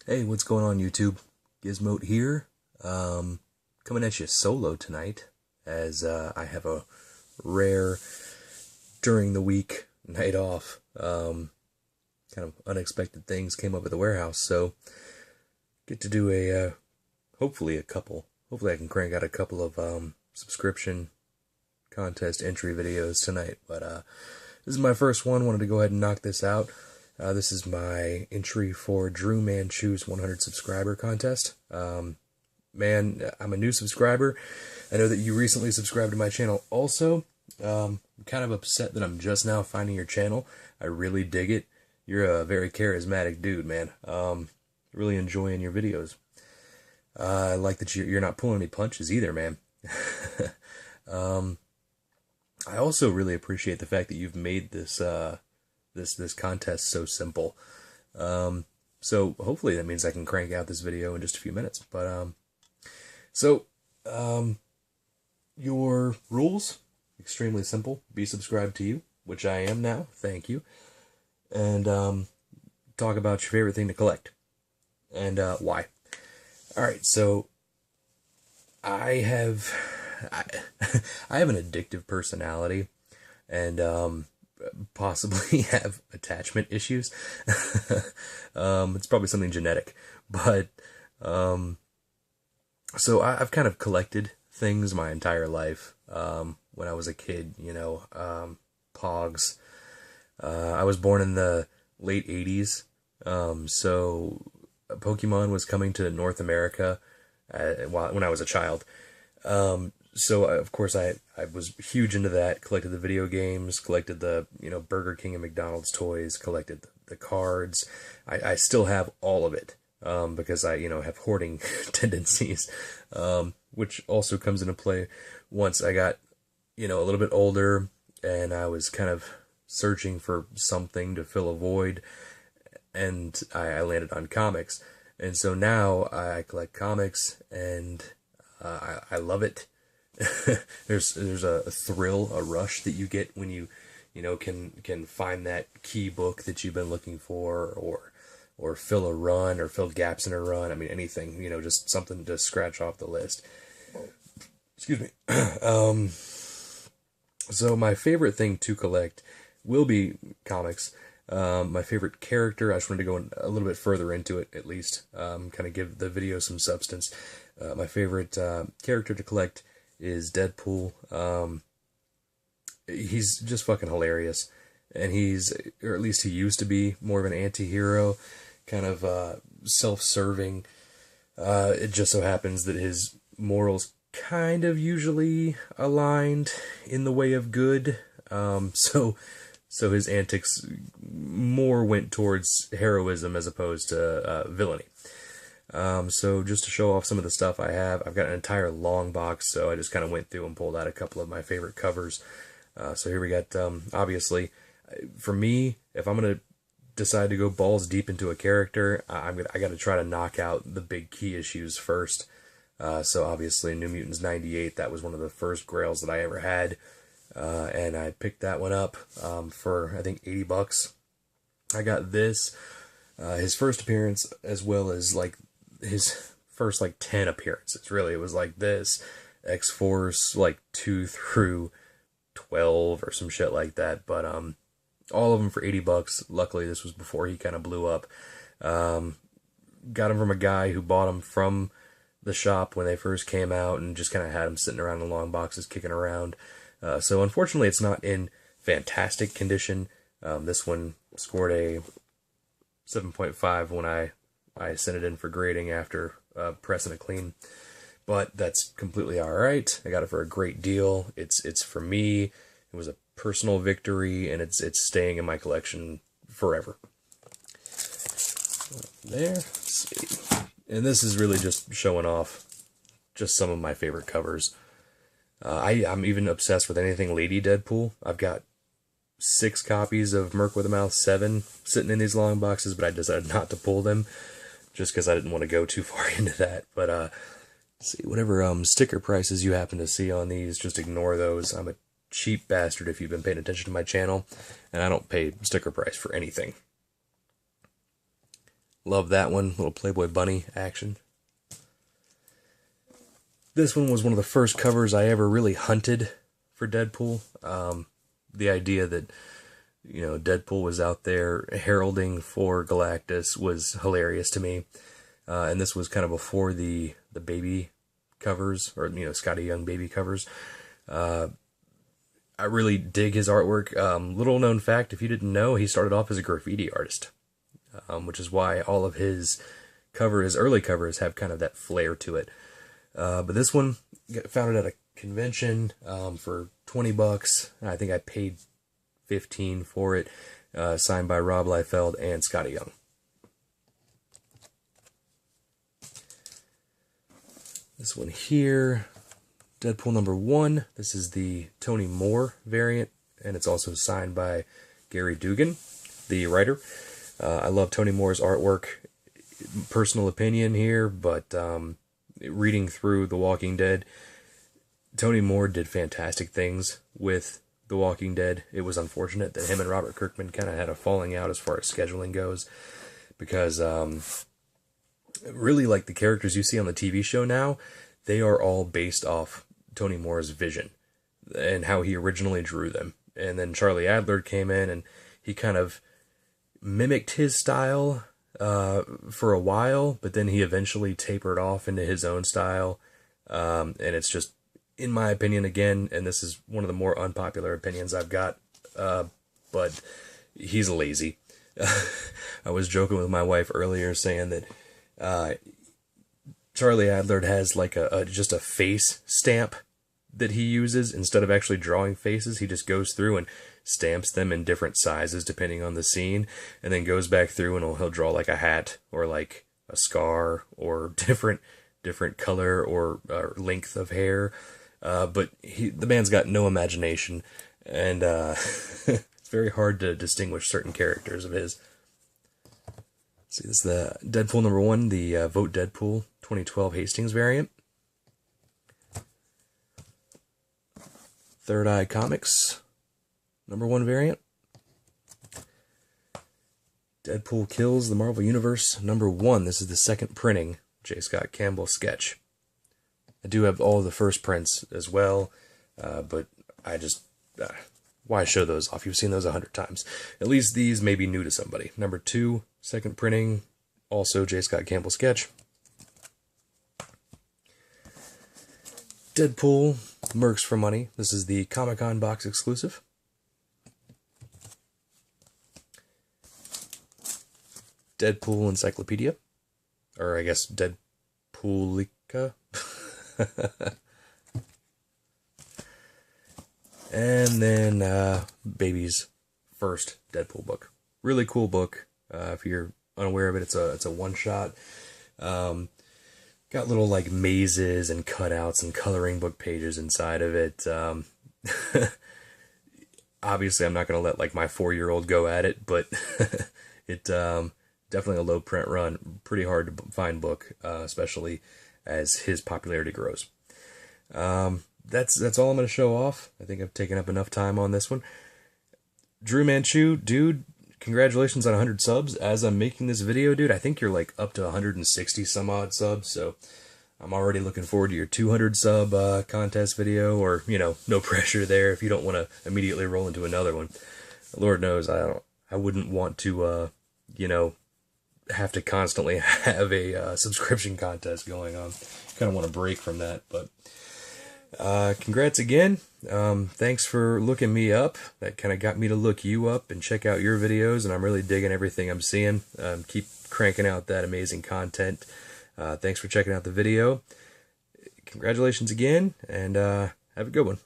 Hey, what's going on, YouTube? Gizmote here, coming at you solo tonight, as I have a rare during the week night off. Kind of unexpected things came up at the warehouse, so get to do hopefully I can crank out a couple of subscription contest entry videos tonight. But this is my first one. Wanted to go ahead and knock this out. This is my entry for DruManchu's 100 subscriber contest. Man, I'm a new subscriber. I know that you recently subscribed to my channel also. I'm kind of upset that I'm just now finding your channel. I really dig it. You're a very charismatic dude, man. Really enjoying your videos. I like that you're not pulling any punches either, man. I also really appreciate the fact that you've made this this contest so simple. So hopefully that means I can crank out this video in just a few minutes. But your rules, extremely simple. Be subscribed to you, which I am now. Thank you. And talk about your favorite thing to collect and why. All right, so I have I have an addictive personality, and possibly have attachment issues. It's probably something genetic, but so I've kind of collected things my entire life. When I was a kid, Pogs. I was born in the late 80s, so Pokemon was coming to North America when I was a child. So of course I was huge into that, collected the video games, collected the, Burger King and McDonald's toys, collected the cards. I still have all of it, because I, have hoarding tendencies, which also comes into play once I got, a little bit older and I was kind of searching for something to fill a void, and I landed on comics. And so now I collect comics, and I love it. There's a thrill, a rush that you get when you can find that key book that you've been looking for, or fill a run, or fill gaps in a run. I mean, anything, just something to scratch off the list. Excuse me. So my favorite thing to collect will be comics. My favorite character, I just wanted to go a little bit further into it, at least, kind of give the video some substance. My favorite character to collect is Deadpool. He's just fucking hilarious, and or at least he used to be, more of an anti-hero, kind of self-serving. It just so happens that his morals kind of usually aligned in the way of good. So his antics more went towards heroism as opposed to villainy. So just to show off some of the stuff I have, I've got an entire long box, so I just kind of went through and pulled out a couple of my favorite covers. So here we got, obviously, for me, if I'm going to decide to go balls deep into a character, I got to try to knock out the big key issues first. So obviously New Mutants 98, that was one of the first grails that I ever had. And I picked that one up for, I think, $80. I got this, his first appearance, as well as like his first 10 appearances. Really, it was like this, X-Force 2 through 12 or some shit like that. But all of them for $80. Luckily, this was before he kind of blew up. Got him from a guy who bought him from the shop when they first came out, and just kind of had them sitting around in long boxes kicking around. So unfortunately it's not in fantastic condition. This one scored a 7.5 when I sent it in for grading after pressing it clean. But that's completely alright. I got it for a great deal. It's for me. It was a personal victory, and it's staying in my collection forever. There. Let's see. And this is really just showing off just some of my favorite covers. I'm even obsessed with anything Lady Deadpool. I've got 6 copies of Merc with a Mouth 7 sitting in these long boxes, but I decided not to pull them just because I didn't want to go too far into that. But let's see, whatever sticker prices you happen to see on these, just ignore those. I'm a cheap bastard if you've been paying attention to my channel, and I don't pay sticker price for anything. Love that one. Little Playboy Bunny action. This one was one of the first covers I ever really hunted for Deadpool. The idea that, you know, Deadpool was out there heralding for Galactus was hilarious to me. And this was kind of before the baby covers, or, you know, Scotty Young baby covers. I really dig his artwork. Little known fact, if you didn't know, he started off as a graffiti artist, which is why all of his early covers have kind of that flair to it. But this one, found it at a convention for $20. I think I paid $15 for it. Signed by Rob Liefeld and Scotty Young. This one here, Deadpool #1. This is the Tony Moore variant, and it's also signed by Gary Dugan, the writer. I love Tony Moore's artwork. Personal opinion here, but reading through The Walking Dead, Tony Moore did fantastic things with The Walking Dead. It was unfortunate that him and Robert Kirkman kind of had a falling out as far as scheduling goes, because really, like, the characters you see on the TV show now, they are all based off Tony Moore's vision and how he originally drew them. And then Charlie Adler came in and he kind of mimicked his style for a while, but then he eventually tapered off into his own style. And it's just, in my opinion, again, and this is one of the more unpopular opinions I've got, but he's lazy. I was joking with my wife earlier saying that Charlie Adler has like just a face stamp that he uses. Instead of actually drawing faces, he just goes through and stamps them in different sizes depending on the scene, and then goes back through and he'll draw like a hat or like a scar or different color or length of hair. But the man's got no imagination, and it's very hard to distinguish certain characters of his. See, this is the Deadpool #1, the Vote Deadpool 2012 Hastings variant. Third Eye Comics #1 variant. Deadpool Kills the Marvel Universe #1. This is the second printing, J. Scott Campbell sketch. I do have all of the first prints as well, but I just... why show those off? You've seen those 100 times. At least these may be new to somebody. #2, second printing, also J. Scott Campbell sketch. Deadpool Mercs for Money. This is the Comic-Con box exclusive. Deadpool Encyclopedia. Or I guess Deadpoolica. And then Baby's first Deadpool book. Really cool book. If you're unaware of it, it's a one-shot. Got little like mazes and cutouts and coloring book pages inside of it. Obviously, I'm not going to let like my 4-year-old go at it, but it definitely a low print run. Pretty hard to find book, especially as his popularity grows. That's all I'm going to show off. I think I've taken up enough time on this one. DruManchu, dude, congratulations on 100 subs. As I'm making this video, dude, I think you're like up to 160 some odd subs, so I'm already looking forward to your 200 sub contest video, or, you know, no pressure there if you don't want to immediately roll into another one. Lord knows I wouldn't want to, you know, have to constantly have a subscription contest going on. Kind of want to break from that, but congrats again. Thanks for looking me up. That kind of got me to look you up and check out your videos, and I'm really digging everything I'm seeing. Keep cranking out that amazing content. Thanks for checking out the video. Congratulations again, and have a good one.